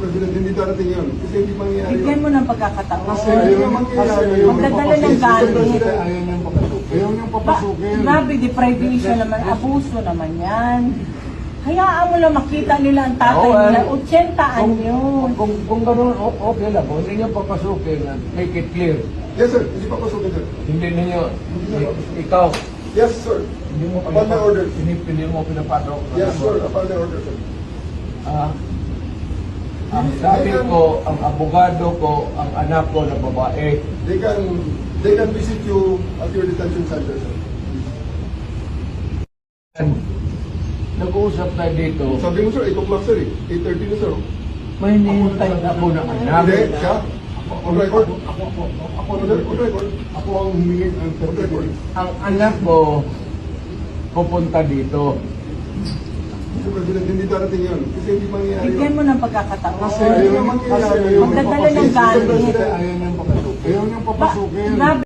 President, hindi darating yun. Kasi hindi mangyayari Bigyan yun. mo ng pagkakataon. Kasi ayaw mangyayari yun. Magdadala ng galit. Ayaw niyang papasukin. Ayaw niyang papasukin. Grabe, deprivation naman, abuso naman yan. Hayaan mo lang makita nila ang tatay nila, 80 anyo. Kung gano'n, okay lang. Kung hindi niyo papasukin, make it clear. Yes, sir. Hindi pa pasukin, sir. Hindi ninyo, ikaw, Yes, sir. hindi mo Upon my order. Hindi mo pinapasok. Yes, sir. Upon my order, sir. Ang sabi ko, ang abogado ko, ang anak ko na babae, They can visit you at your detention center, sir. nag-uusap tayo dito, Sabi mo, sir, 8 o'clock, sir. 8:30 na, sir. may hinihintay na ako ng anak. Hindi, siya. On record. Ako On record. Ako ang humingi ng On record. Ang anak ko, pupunta dito. Mr. President, hindi darating yun. Kasi hindi mangyayari Bigyan yun. mo ng pagkakataon. Kasi ayaw mangyayari yun. Magdadala ng galit. Ayaw niyang papasukin. Ayaw niyang papasukin. Grabe.